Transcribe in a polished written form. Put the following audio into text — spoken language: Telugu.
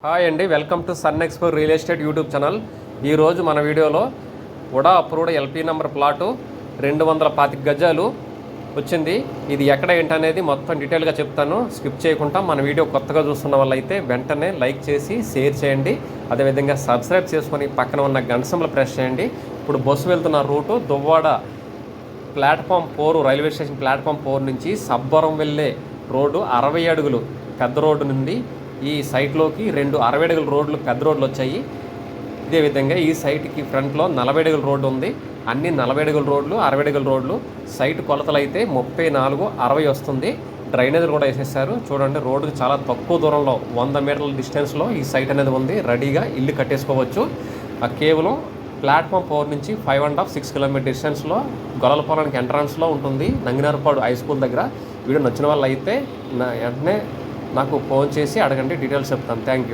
హాయ్ అండి, welcome to Sun Expo real estate YouTube channel. ఈరోజు మన వీడియోలో UDA approved LP number plot 225 గజాలు వచ్చింది. ఇది ఎక్కడ ఏంటనేది మొత్తం డీటెయిల్గా చెప్తాను. స్కిప్ చేయకుండా మన వీడియో కొత్తగా చూస్తున్న వాళ్ళైతే వెంటనే లైక్ చేసి షేర్ చేయండి. అదేవిధంగా సబ్స్క్రైబ్ చేసుకొని పక్కన ఉన్న గంట సింబల్ ప్రెస్ చేయండి. ఇప్పుడు బస్సు వెళ్తున్న route Duvvada platform 4 railway station platform 4 నుంచి సబ్బవరం వెళ్ళే రోడ్డు 60 అడుగులు పెద్ద రోడ్డు నుండి ఈ సైట్లోకి 2 60 అడుగుల రోడ్లు పెద్ద రోడ్లు వచ్చాయి. ఇదే విధంగా ఈ సైట్కి ఫ్రంట్లో 40 అడుగుల రోడ్డు ఉంది. అన్ని 40 అడుగుల రోడ్లు 60 అడుగుల రోడ్లు. సైట్ కొలతలు అయితే 34-60 వస్తుంది. డ్రైనేజీలు కూడా వేసేసారు. చూడండి, రోడ్డుకి చాలా తక్కువ దూరంలో 100 మీటర్ల డిస్టెన్స్లో ఈ సైట్ అనేది ఉంది. రెడీగా ఇల్లు కట్టేసుకోవచ్చు. కేవలం ప్లాట్ఫామ్ 4 నుంచి 5.5-6 కిలోమీటర్ డిస్టెన్స్లో గొల్లలపాలెంకి ఎంట్రన్స్లో ఉంటుంది, నంగినారపాడు హై స్కూల్ దగ్గర. వీడియో నచ్చిన వాళ్ళు అయితే వెంటనే నాకు ఫోన్ చేసి అడగండి, డీటెయిల్స్ చెప్తాను. Thank you.